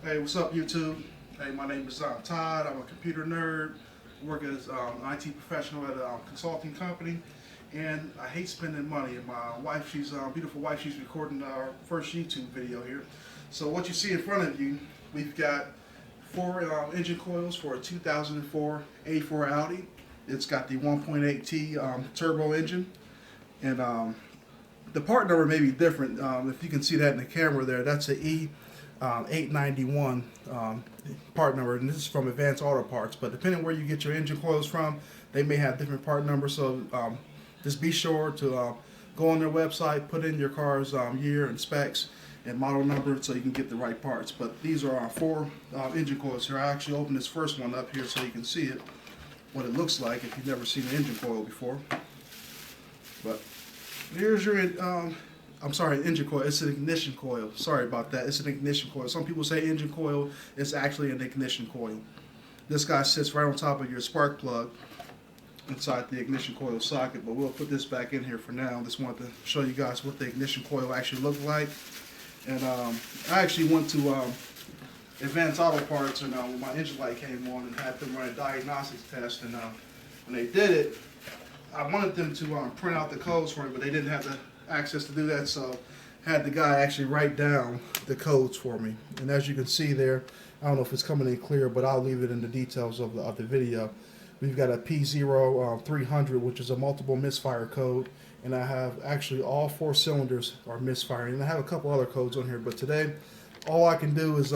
Hey, what's up, YouTube? Hey, my name is Todd. I'm a computer nerd. I work as an IT professional at a consulting company, and I hate spending money. And my wife, she's a beautiful wife. She's recording our first YouTube video here. So what you see in front of you, we've got four engine coils for a 2004 A4 Audi. It's got the 1.8T turbo engine, and the part number may be different. If you can see that in the camera there, that's a E891 part number, and this is from Advanced Auto Parts. But depending where you get your engine coils from, they may have different part numbers. So just be sure to go on their website, put in your car's year and specs and model number so you can get the right parts. But these are our four engine coils here. I actually opened this first one up here so you can see it, what it looks like if you've never seen an engine coil before. But here's your I'm sorry, engine coil. It's an ignition coil. Sorry about that. It's an ignition coil. Some people say engine coil. It's actually an ignition coil. This guy sits right on top of your spark plug inside the ignition coil socket, but we'll put this back in here for now. Just wanted to show you guys what the ignition coil actually looked like. And I actually went to Advanced Auto Parts, and when my engine light came on, and had them run a diagnostics test. And when they did it, I wanted them to print out the codes for me, but they didn't have the access to do that, so had the guy actually write down the codes for me. And as you can see there, I don't know if it's coming in clear, but I'll leave it in the details of the video. We've got a P0300, which is a multiple misfire code, and I have actually all four cylinders are misfiring. And I have a couple other codes on here, but today all I can do is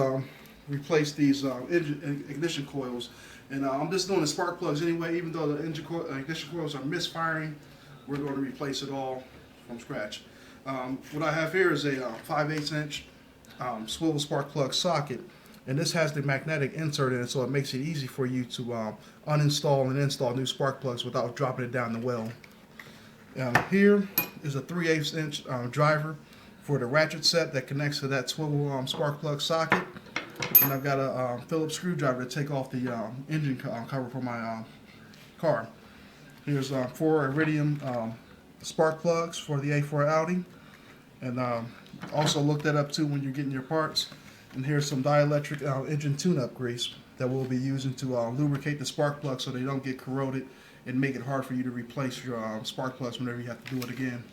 replace these ignition coils. And I'm just doing the spark plugs anyway. Even though the ignition coils are misfiring, we're going to replace it all from scratch. What I have here is a 5/8 inch swivel spark plug socket, and this has the magnetic insert in it, so it makes it easy for you to uninstall and install new spark plugs without dropping it down the well. Here is a 3/8 inch driver for the ratchet set that connects to that swivel spark plug socket, and I've got a Phillips screwdriver to take off the engine cover for my car. Here's 4 iridium spark plugs for the A4 Audi, and also look that up too when you're getting your parts. And here's some dielectric engine tune-up grease that we'll be using to lubricate the spark plugs so they don't get corroded and make it hard for you to replace your spark plugs whenever you have to do it again.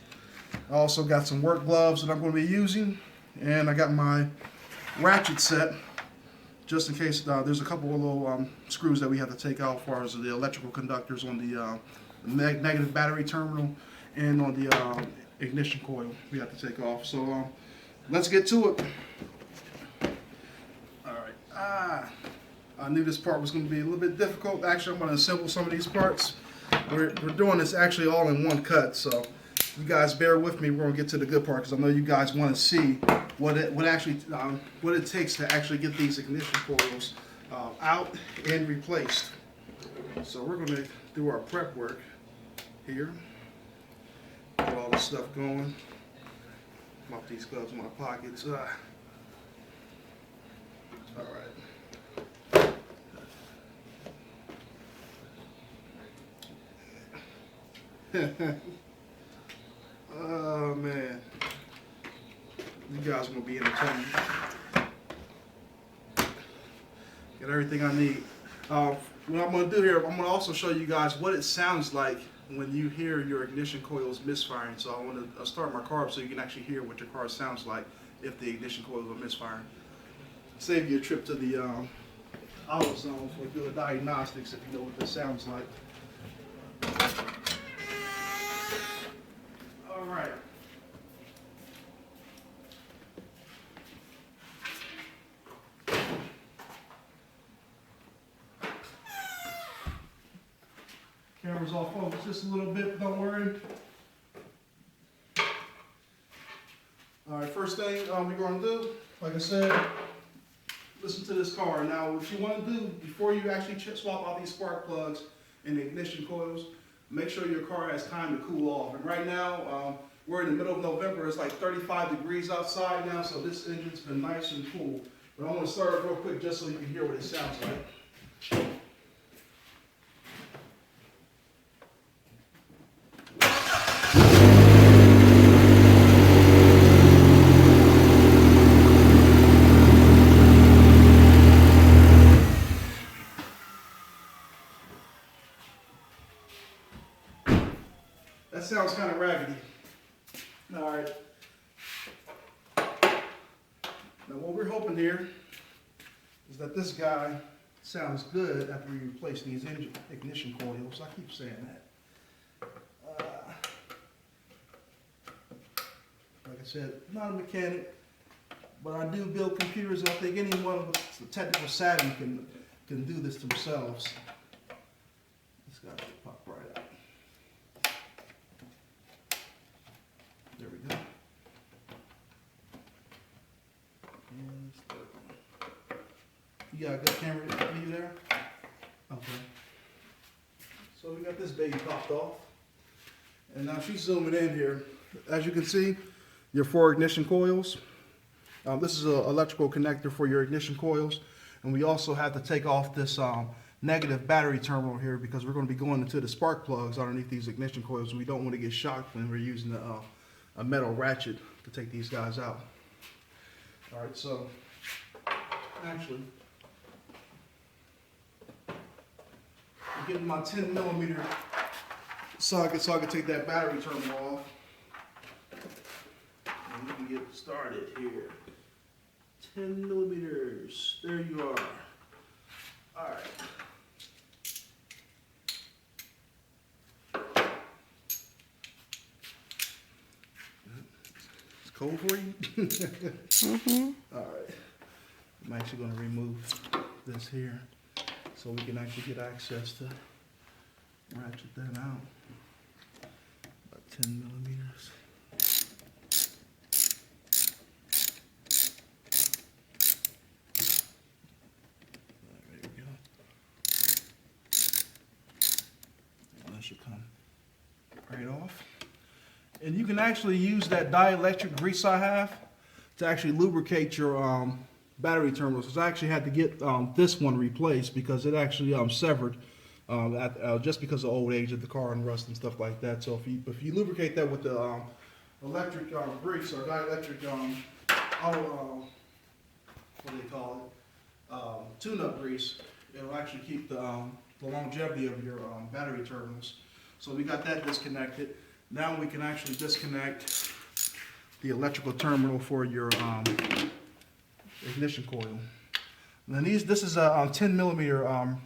I also got some work gloves that I'm going to be using, and I got my ratchet set just in case there's a couple of little screws that we have to take out as far as the electrical conductors on the negative battery terminal and on the ignition coil we have to take off. So let's get to it. Alright, I knew this part was going to be a little bit difficult. Actually, I'm going to assemble some of these parts. We're doing this actually all in one cut, so you guys bear with me. We're going to get to the good part because I know you guys want to see what it takes to actually get these ignition coils out and replaced. So we're going to do our prep work here. Get all this stuff going. Pop these gloves in my pockets. All right. Oh man, you guys are gonna be entertained. Get everything I need. What I'm gonna do here, I'm gonna also show you guys what it sounds like when you hear your ignition coils misfiring. So I want to start my car up so you can actually hear what your car sounds like if the ignition coils are misfiring. Save you a trip to the auto zone for doing diagnostics if you know what this sounds like. All right. Camera's off focus just a little bit, don't worry. Alright, first thing we're going to do, like I said, listen to this car. Now, what you want to do before you actually swap out these spark plugs and the ignition coils, make sure your car has time to cool off. And right now, we're in the middle of November. It's like 35 degrees outside now, so this engine's been nice and cool. But I'm going to start it real quick just so you can hear what it sounds like. sounds kind of raggedy. All right. Now what we're hoping here is that this guy sounds good after we replace these ignition coils. I keep saying that. Like I said, not a mechanic, but I do build computers, and I think anyone with the technical savvy can do this themselves. This guy should pop right out. There we go. And let's start. You got a good camera view there? Okay. So we got this baby popped off. And now she's zooming in here. As you can see, your 4 ignition coils. This is an electrical connector for your ignition coils. And we also have to take off this negative battery terminal here because we're going to be going into the spark plugs underneath these ignition coils. And we don't want to get shocked when we're using a metal ratchet to take these guys out. All right, so actually, I'm getting my 10mm socket so I can take that battery terminal off. And we can get started here. 10mm. There you are. All right. It's cold for you? Mm-hmm. All right. I'm actually going to remove this here so we can actually get access to ratchet that out. About 10mm. Should come right off. And you can actually use that dielectric grease I have to actually lubricate your battery terminals. Because I actually had to get this one replaced because it actually severed just because of old age of the car and rust and stuff like that. So if you lubricate that with the electric grease or dielectric what do they call it? Tune-up grease, it'll actually keep the longevity of your battery terminals. So we got that disconnected. Now we can actually disconnect the electrical terminal for your ignition coil. And then this is a 10mm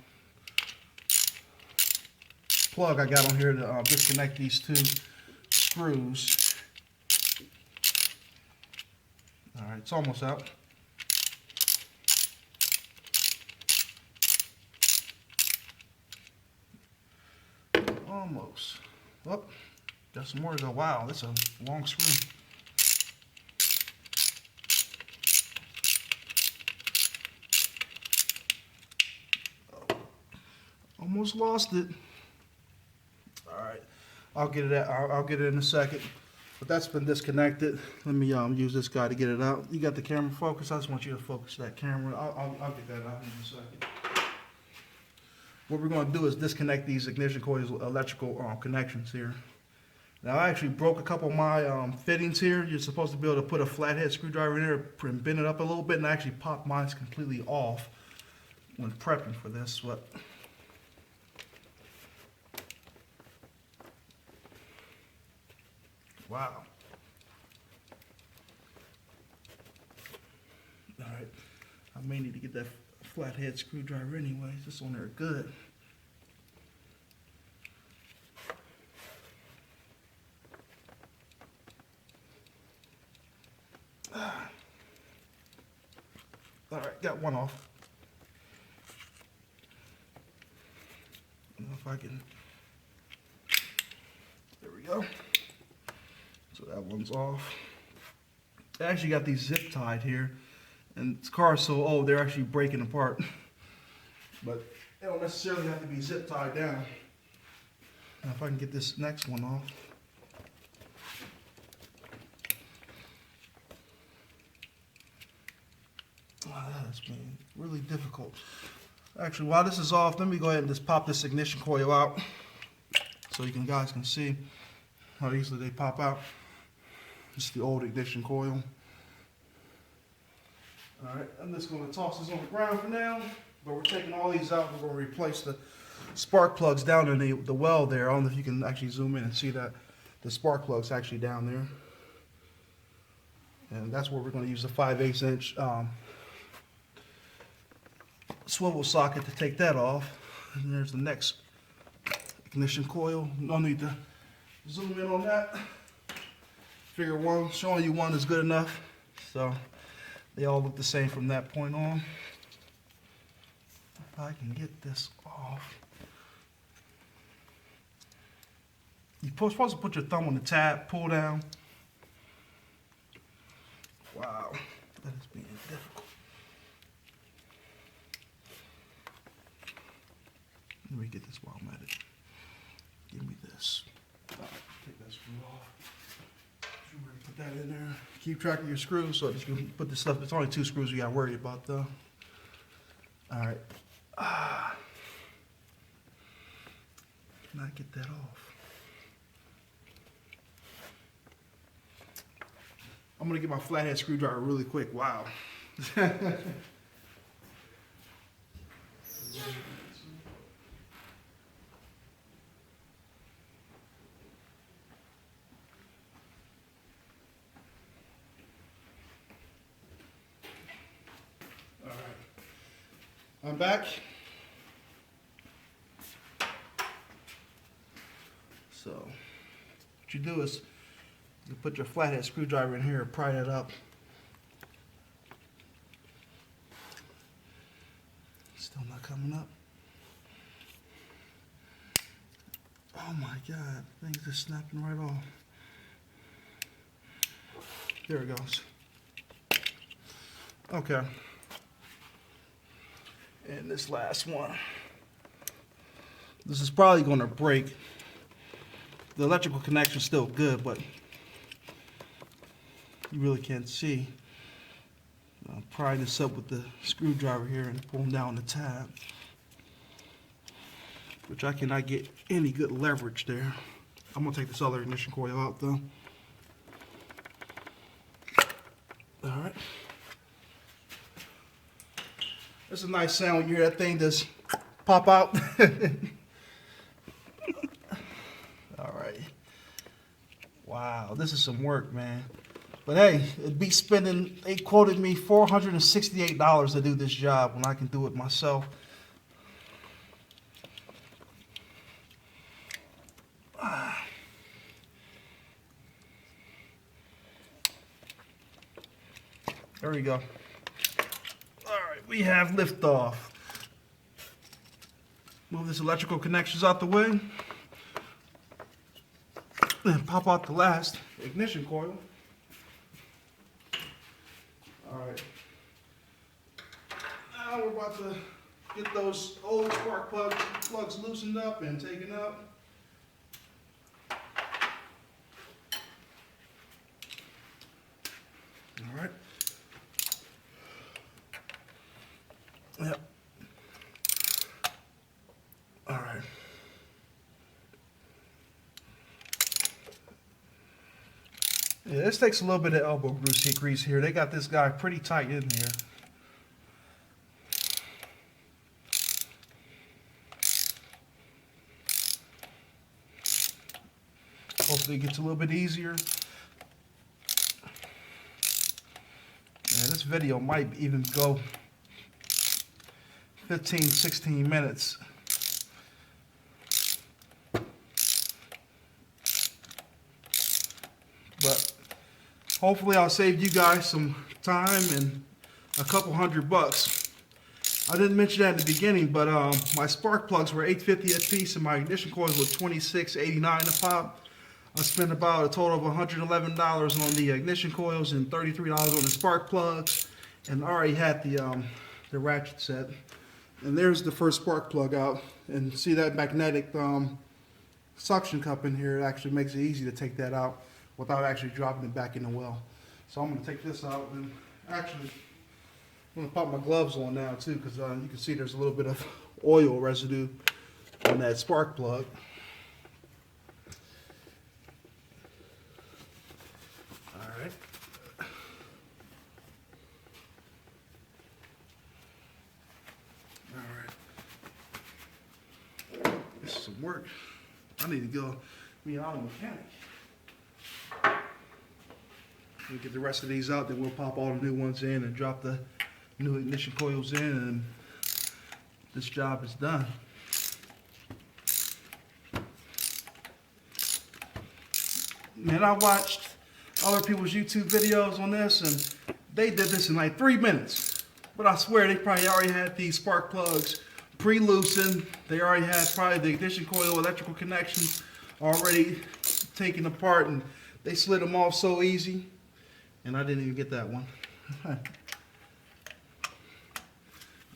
plug I got on here to disconnect these 2 screws. All right, it's almost out. Almost. Oh, got some more to go. Wow, that's a long screw. Oh, almost lost it. All right, I'll get it. I'll get it in a second. But that's been disconnected. Let me use this guy to get it out. You got the camera focused. I just want you to focus that camera. I'll get that out in a second. What we're going to do is disconnect these ignition coils electrical connections here. Now I actually broke a couple of my fittings here. You're supposed to be able to put a flathead screwdriver in there and bend it up a little bit, and I actually popped mine completely off when prepping for this. But wow. All right, I may need to get that flathead screwdriver anyways. This on there good. All right, got one off. I don't know if I can. There we go. So that one's off. I actually got these zip tied here, and this car is so old they're actually breaking apart. But they don't necessarily have to be zip tied down. Now if I can get this next one off. Wow, that's been really difficult. Actually, while this is off, let me go ahead and just pop this ignition coil out so you guys can see how easily they pop out. This is the old ignition coil. All right, I'm just going to toss this on the ground for now, but we're taking all these out. We're going to replace the spark plugs down in the well there. I don't know if you can actually zoom in and see that. the spark plug's actually down there. And that's where we're going to use the 5/8 inch swivel socket to take that off. And there's the next ignition coil. No need to zoom in on that. Figure showing you one is good enough. So they all look the same from that point on. If I can get this off. You're supposed to put your thumb on the tab, pull down. Wow, that is being difficult. Let me get this while I'm at it. Give me this. Take that screw off. Put that in there. Keep track of your screws. So just put this stuff. It's only 2 screws you got to worry about though. All right. Can I get that off? I'm gonna get my flathead screwdriver really quick. Wow. All right. I'm back. So, what you do is you put your flathead screwdriver in here, pry it up. Still not coming up. Oh my God, things are snapping right off. There it goes. Okay. And this last one. This is probably going to break. The electrical connection's still good, but you really can't see. I'll pry this up with the screwdriver here and pull down the tab, which I cannot get any good leverage there. I'm gonna take this other ignition coil out though. All right. That's a nice sound when you hear that thing just pop out. All right. Wow, this is some work, man. But hey, it'd be spending, they quoted me $468 to do this job when I can do it myself. There we go. All right, we have liftoff. Move this electrical connections out the way. And pop out the last ignition coil. All right. Now we're about to get those old spark plugs loosened up and taken out. All right. Yep. All right. Yeah, this takes a little bit of elbow grease here. They got this guy pretty tight in here. Hopefully it gets a little bit easier. Yeah, this video might even go 15, 16 minutes. But hopefully I'll save you guys some time and a couple $100. I didn't mention that in the beginning, but my spark plugs were $8.50 a piece and my ignition coils were $26.89 a pop. I spent about a total of $111 on the ignition coils and $33 on the spark plugs, and I already had the ratchet set. And there's the first spark plug out, and see that magnetic suction cup in here. It actually makes it easy to take that out without actually dropping it back in the well. So I'm going to take this out, and actually I'm going to pop my gloves on now too, because you can see there's a little bit of oil residue on that spark plug. All right. All right. This is some work. I need to go be an auto mechanic. We get the rest of these out, then we'll pop all the new ones in and drop the new ignition coils in, and this job is done. Man, I watched other people's YouTube videos on this, and they did this in like 3 minutes. But I swear they probably already had these spark plugs pre-loosened. They already had probably the ignition coil electrical connections already taken apart, and they slid them off so easy. And I didn't even get that one.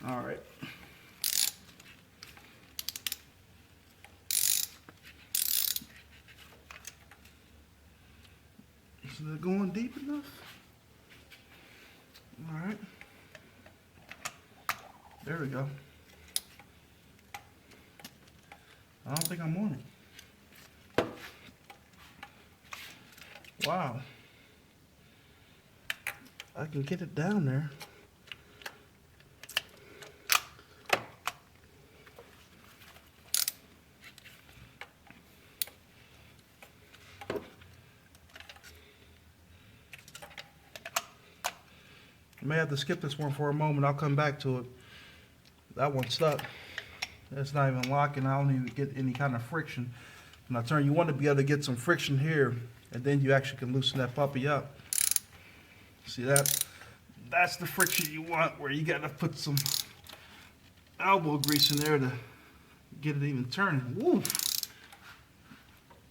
All right. Is it going deep enough? All right. There we go. I don't think I'm on it. Wow. I can get it down there. I may have to skip this one for a moment. I'll come back to it. That one's stuck. It's not even locking. I don't even get any kind of friction. When I turn, you want to be able to get some friction here, and then you actually can loosen that puppy up. See that? That's the friction you want, where you got to put some elbow grease in there to get it even turning. Woo!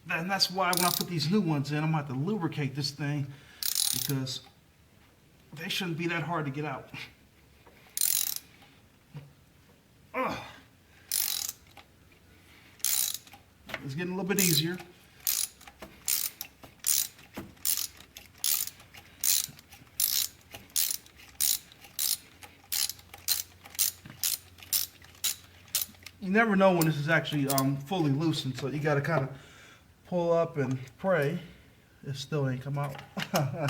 And that's why when I put these new ones in, I'm going to have to lubricate this thing, because they shouldn't be that hard to get out. Ugh. It's getting a little bit easier. You never know when this is actually fully loosened, so you got to kind of pull up and pray it still ain't come out. I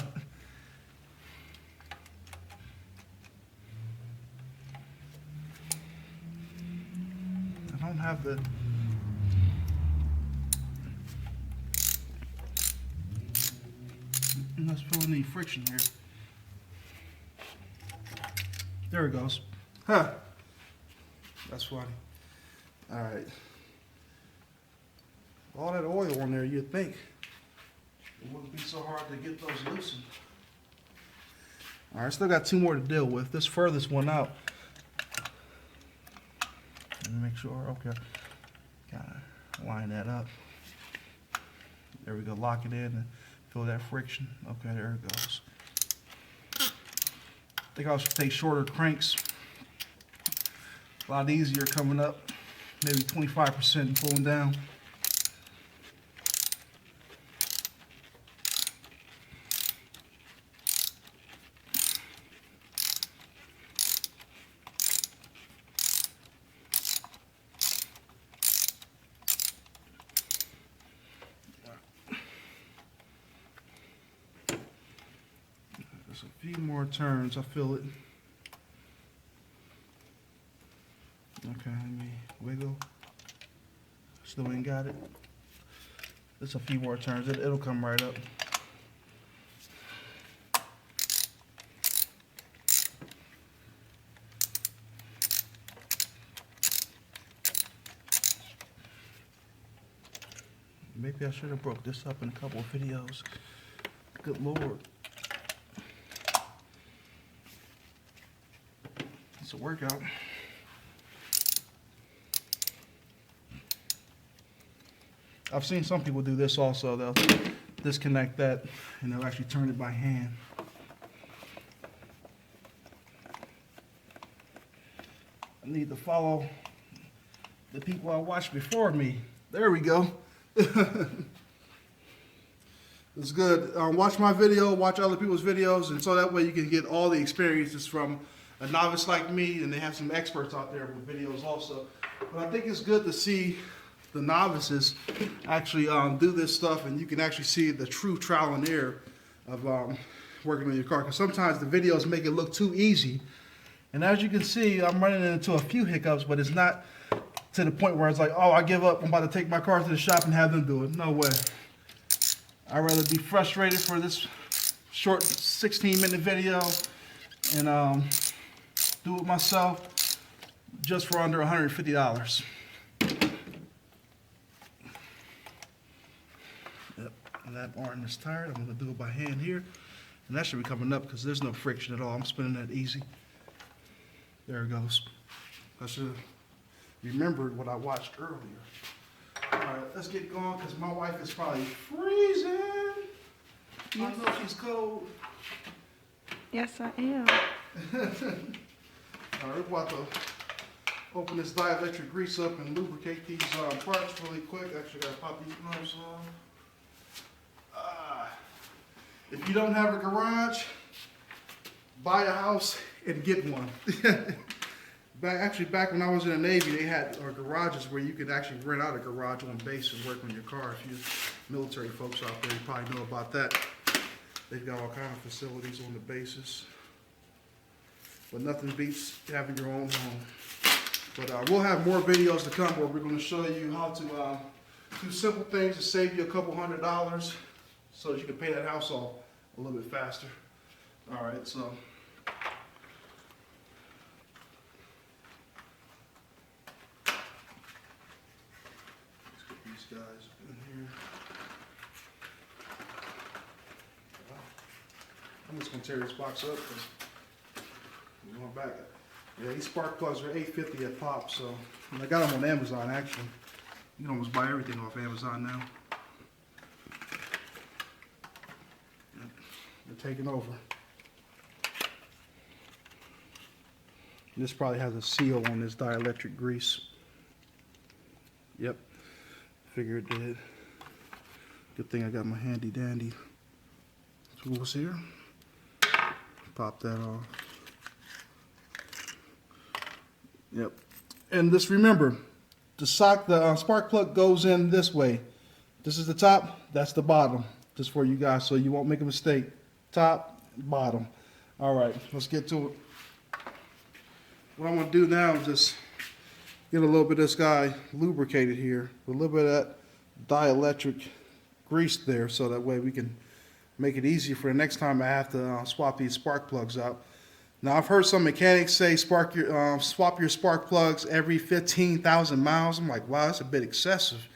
don't have the let's feel any friction here. There it goes. Huh. That's funny. All right. All that oil on there, you'd think it wouldn't be so hard to get those loosened. All right, still got two more to deal with. This furthest one out. Let me make sure. Okay. Kind of line that up. There we go. Lock it in and feel that friction. Okay, there it goes. I think I should take shorter cranks. A lot easier coming up. Maybe 25% and pulling down. Just a few more turns, I feel it. Okay, let me wiggle. Still ain't got it. Just a few more turns, it'll come right up. Maybe I should have broke this up in a couple of videos. Good Lord. It's a workout. I've seen some people do this also. They'll disconnect that and they'll actually turn it by hand. I need to follow the people I watched before me. There we go. It's good. Watch my video, watch other people's videos, and so that way you can get all the experiences from a novice like me, and they have some experts out there with videos also. But I think it's good to see the novices actually do this stuff, and you can actually see the true trial and error of working on your car. Because sometimes the videos make it look too easy, and as you can see, I'm running into a few hiccups, but it's not to the point where it's like, oh, I give up, I'm about to take my car to the shop and have them do it. No way. I'd rather be frustrated for this short 16-minute video and do it myself just for under $150. Yep, and that arm is tired. I'm gonna do it by hand here. And that should be coming up because there's no friction at all. I'm spinning that easy. There it goes. I should have remembered what I watched earlier. All right, let's get going because my wife is probably freezing. I know she's cold. Yes, I am. All right, we're about to open this dielectric grease up and lubricate these parts really quick. Actually, gotta pop these gloves off. If you don't have a garage, buy a house and get one. Back when I was in the Navy, they had garages where you could actually rent out a garage on base and work on your car. If you military folks out there, you probably know about that. They've got all kinds of facilities on the bases. But nothing beats having your own home. But we'll have more videos to come where we're going to show you how to do simple things to save you a couple $100 so that you can pay that house off a little bit faster. All right, so. Let's get these guys in here. I'm just gonna tear this box up because we're going back. Yeah, these spark plugs are $8.50 a pop, so and I got them on Amazon actually. You can almost buy everything off Amazon now. They're taking over. This probably has a seal on this dielectric grease. Yep, figure it did. Good thing I got my handy dandy tools here. Pop that off. Yep, and just remember, the spark plug goes in this way. This is the top, that's the bottom. Just for you guys so you won't make a mistake. Top, bottom. All right, let's get to it. What I'm gonna do now is just get a little bit of this guy lubricated here, with a little bit of that dielectric grease there, so that way we can make it easier for the next time I have to swap these spark plugs out. Now I've heard some mechanics say swap your spark plugs every 15,000 miles. I'm like, wow, that's a bit excessive.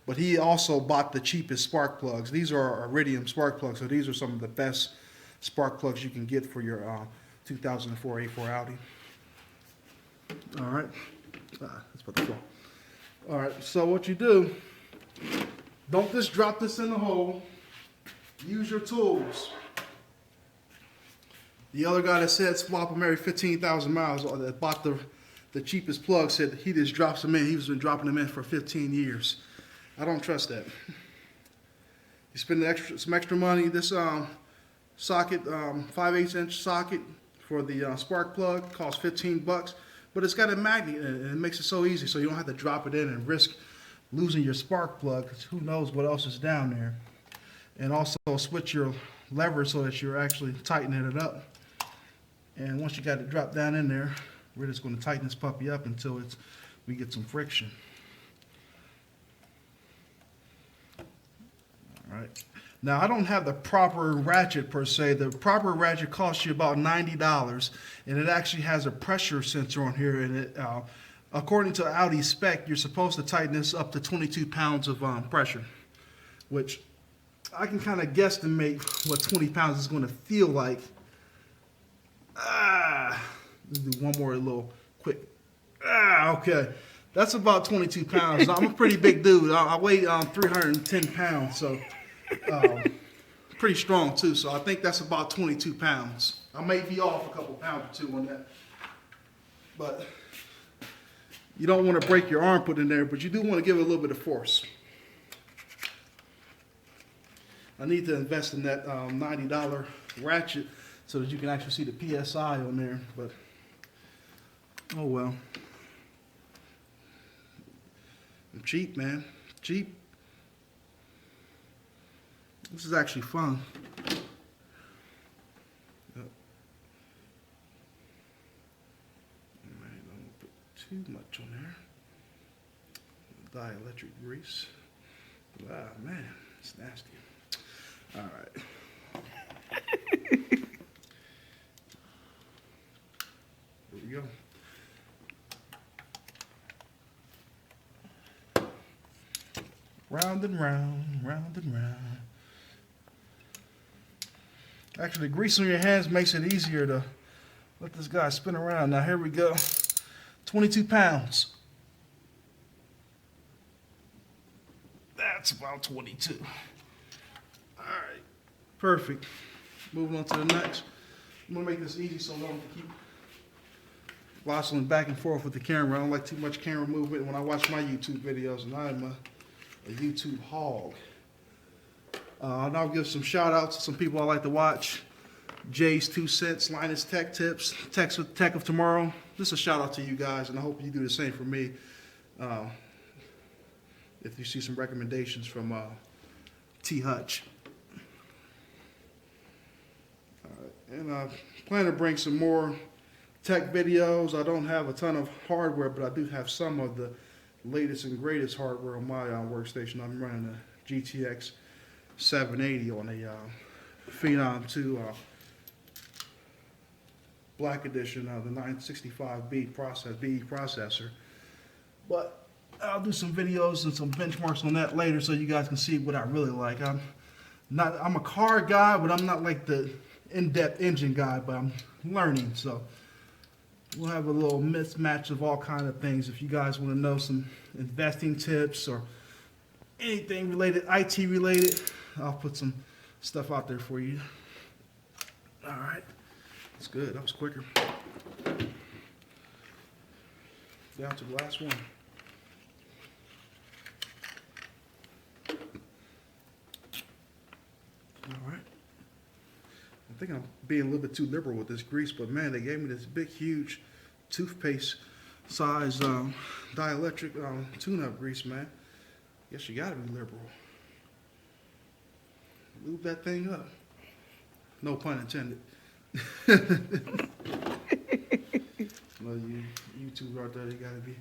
But he also bought the cheapest spark plugs. These are iridium spark plugs, so these are some of the best spark plugs you can get for your 2004 A4 Audi. All right, that's about to fall. All right, so what you do, don't just drop this in the hole. Use your tools. The other guy that said swap them every 15,000 miles, or that bought the cheapest plug, said he just drops them in. He's been dropping them in for 15 years. I don't trust that. You spend some extra money. This socket, 5/8 inch socket for the spark plug costs $15, but it's got a magnet in it, and it makes it so easy, so you don't have to drop it in and risk losing your spark plug, because who knows what else is down there. And also switch your lever so that you're actually tightening it up. And once you got it dropped down in there, we're just going to tighten this puppy up until we get some friction. All right. Now I don't have the proper ratchet per se. The proper ratchet costs you about $90, and it actually has a pressure sensor on here. And it, according to Audi spec, you're supposed to tighten this up to 22 pounds of pressure, which I can kind of guesstimate what 20 pounds is going to feel like. Let's do one more little quick. Okay. That's about 22 pounds. I'm a pretty big dude. I weigh 310 pounds, so pretty strong too. So I think that's about 22 pounds. I may be off a couple pounds or two on that. But you don't want to break your arm putting in there, but you do want to give it a little bit of force. I need to invest in that $90 ratchet so that you can actually see the PSI on there, but oh well. I'm cheap, man. Cheap. This is actually fun. Yep. Alright, don't put too much on there. Dielectric grease. Ah, man, it's nasty. All right. Round and round, round and round. Actually, the grease on your hands makes it easier to let this guy spin around. Now here we go. 22 pounds. That's about 22. All right, perfect. Moving on to the next. I'm gonna make this easy so I don't have to keep wassailing back and forth with the camera. I don't like too much camera movement when I watch my YouTube videos, and I'm a YouTube hog. And I'll give some shout outs to some people I like to watch. Jay's 2 Cents, Linus Tech Tips, Tech of Tomorrow. Just a shout out to you guys, and I hope you do the same for me. If you see some recommendations from T Hutch. And I plan to bring some more tech videos. I don't have a ton of hardware, but I do have some of the latest and greatest hardware on my workstation. I'm running a GTX 780 on a Phenom 2 Black Edition of the 965B BE processor. But I'll do some videos and some benchmarks on that later so you guys can see what I really like. I'm a car guy, but I'm not like the in-depth engine guy, but I'm learning. So we'll have a little mismatch of all kind of things. If you guys want to know some investing tips or anything related, IT related, I'll put some stuff out there for you. All right. That's good. That was quicker. Down to the last one. All right. I think I'm being a little bit too liberal with this grease, but man, they gave me this big, huge toothpaste size dielectric tune-up grease, man. Guess you gotta be liberal. Lube that thing up. No pun intended. No, you YouTubers out there, you gotta be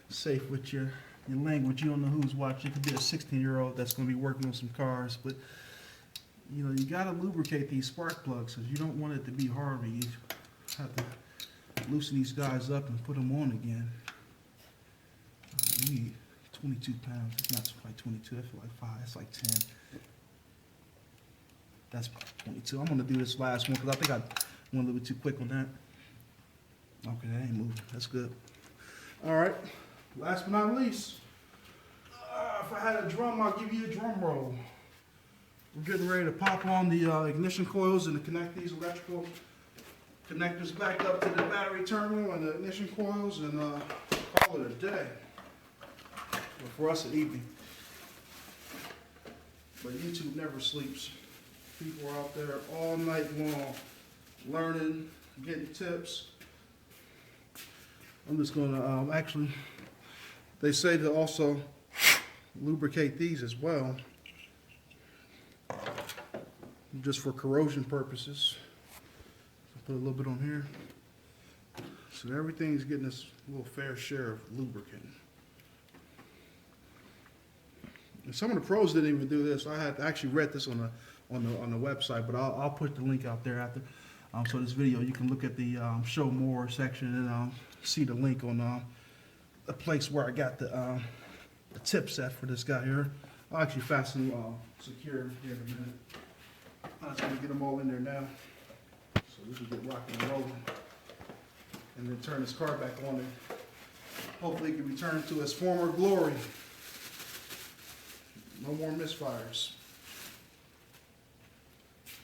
safe with your language. You don't know who's watching. It could be a 16-year-old that's gonna be working on some cars, but you know, you gotta lubricate these spark plugs because you don't want it to be hard. You have to loosen these guys up and put them on again. You need 22 pounds. It's not quite 22. I feel like 5. It's like 10. That's about 22. I'm gonna do this last one because I think I went a little bit too quick on that. Okay, that ain't moving. That's good. All right. Last but not least, if I had a drum, I'll give you a drum roll. We're getting ready to pop on the ignition coils and to connect these electrical connectors back up to the battery terminal and the ignition coils and call it a day. Well, for us, an evening. But YouTube never sleeps. People are out there all night long learning, getting tips. I'm just going to actually, they say to also lubricate these as well, just for corrosion purposes. Put a little bit on here. So everything's getting this little fair share of lubricant. And some of the pros didn't even do this. I had actually read this on the website, but I'll put the link out there after. So this video, you can look at the show more section and see the link on the place where I got the tip set for this guy here. I'll actually fasten secure here in a minute. I'm just gonna get them all in there now, so we can get rocking and rolling, and then turn this car back on, and hopefully it can return to its former glory. No more misfires.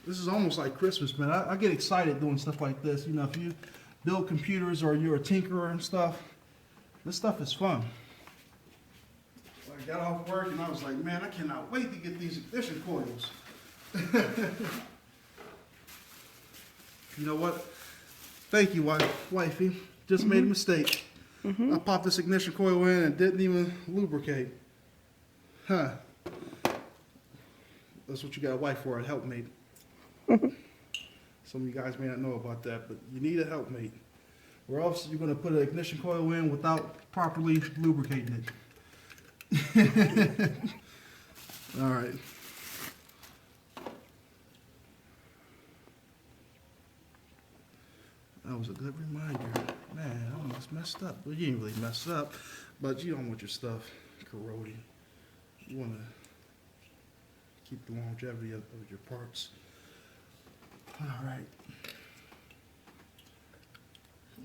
This is almost like Christmas, man. I get excited doing stuff like this. You know, if you build computers or you're a tinkerer and stuff, this stuff is fun. So I got off work and I was like, man, I cannot wait to get these ignition coils. You know what? Thank you, wifey. Just made a mistake. I popped this ignition coil in and didn't even lubricate. Huh. That's what you got a wife for, a helpmate. Some of you guys may not know about that, but you need a helpmate. Or else you're going to put an ignition coil in without properly lubricating it. All right. That was a good reminder. Man, I almost messed up. Well, you didn't really mess up, but you don't want your stuff corroding. You want to keep the longevity of your parts. All right.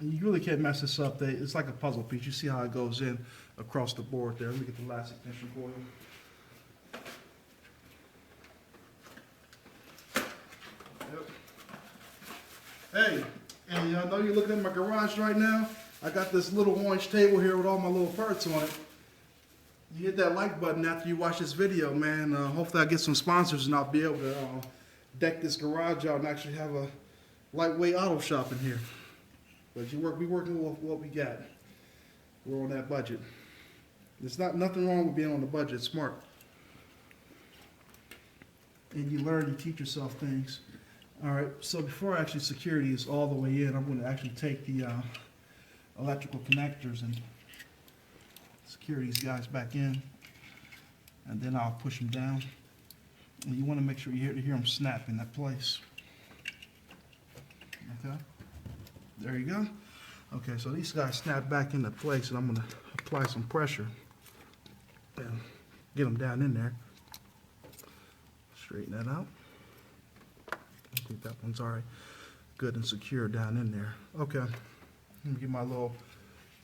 And you really can't mess this up. It's like a puzzle piece. You see how it goes in across the board there. Let me get the last ignition coil. Yep. Hey, and I know you're looking at my garage right now. I got this little orange table here with all my little parts on it. You hit that like button after you watch this video, man. Hopefully I get some sponsors and I'll be able to deck this garage out and actually have a lightweight auto shop in here. But we working with what we got. We're on that budget. There's nothing wrong with being on the budget. It's smart. And you learn, you teach yourself things. All right, so before actually security is all the way in, I'm going to actually take the electrical connectors and secure these guys back in. And then I'll push them down. And you want to make sure you hear them snap in that place. Okay. There you go. Okay, so these guys snap back into place, and I'm going to apply some pressure and get them down in there. Straighten that out. I think that one's already good and secure down in there. Okay, let me get my little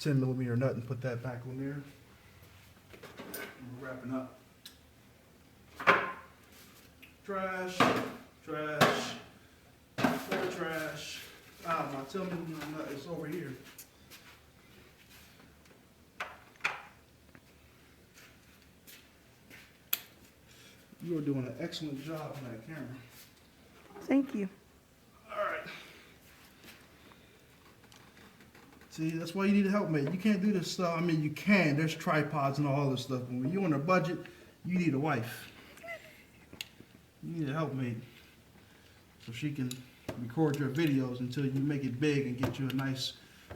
10 millimeter nut and put that back on there. We're wrapping up. Trash, trash, more trash. Ah, my 10 millimeter nut is over here. You are doing an excellent job on that camera. Thank you. All right. See, that's why you need a helpmate. You can't do this stuff. I mean, you can. There's tripods and all this stuff. But when you're on a budget, you need a wife. You need a helpmate so she can record your videos until you make it big and get you a nice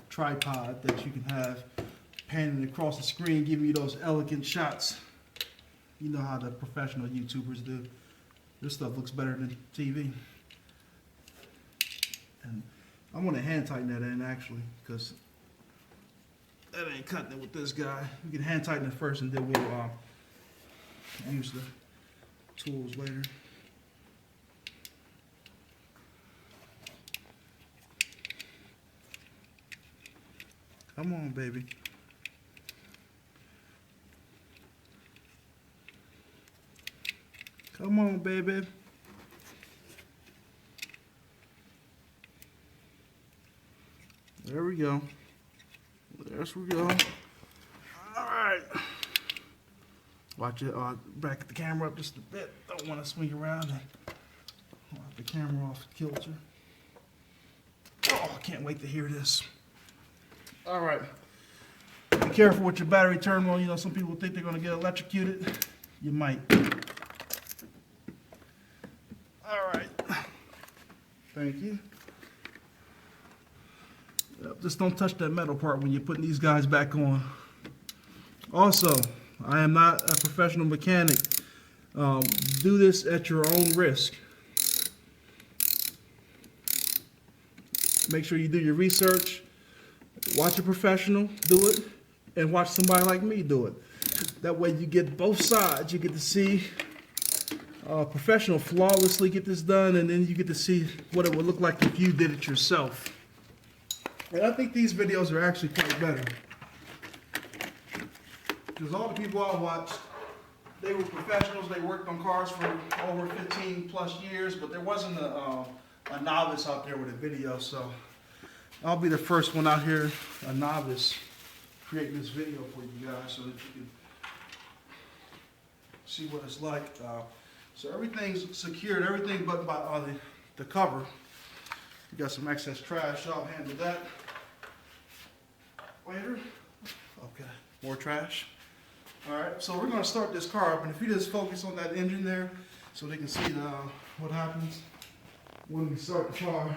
tripod that you can have panning across the screen, giving you those elegant shots. You know how the professional YouTubers do. This stuff looks better than TV. And I'm going to hand tighten that in actually, because that ain't cutting it with this guy. We can hand tighten it first and then we'll use the tools later. Come on, baby. Come on, baby. There we go. There we go. All right. Watch it. Back the camera up just a bit. Don't want to swing around and lock the camera off kilter. Oh, I can't wait to hear this. All right. Be careful with your battery terminal. You know, some people think they're going to get electrocuted. You might. All right. Thank you. Yep, just don't touch that metal part when you're putting these guys back on. Also, I am not a professional mechanic. Do this at your own risk. Make sure you do your research. Watch a professional do it, and watch somebody like me do it. That way you get both sides. You get to see a professional flawlessly get this done, and then you get to see what it would look like if you did it yourself. And I think these videos are actually quite better. Because all the people I watched, they were professionals. They worked on cars for over 15 plus years, but there wasn't a novice out there with a video, so I'll be the first one out here, a novice, creating this video for you guys so that you can see what it's like. So everything's secured, everything but by the cover. You got some excess trash, I'll handle that later. Okay, more trash. All right, so we're gonna start this car up, and if you just focus on that engine there so they can see what happens when we start the car.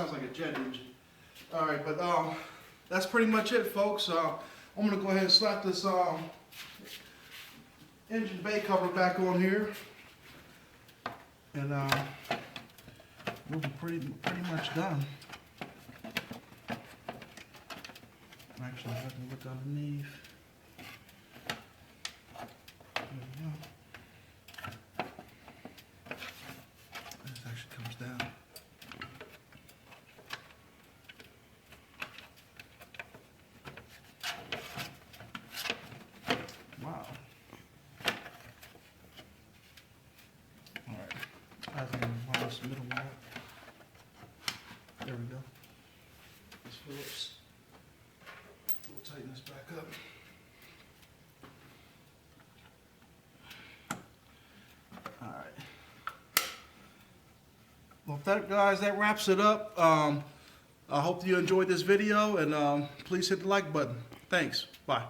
sounds like a jet engine. All right, but that's pretty much it, folks. I'm gonna go ahead and slap this engine bay cover back on here, and we'll be pretty much done. Actually, if I can look underneath. There we go. This actually comes down. Wow. All right. I think I'm gonna this middle one. There we go. This Phillips. We'll tighten this back up. All right. Well, guys, that wraps it up. I hope you enjoyed this video, and please hit the like button. Thanks. Bye.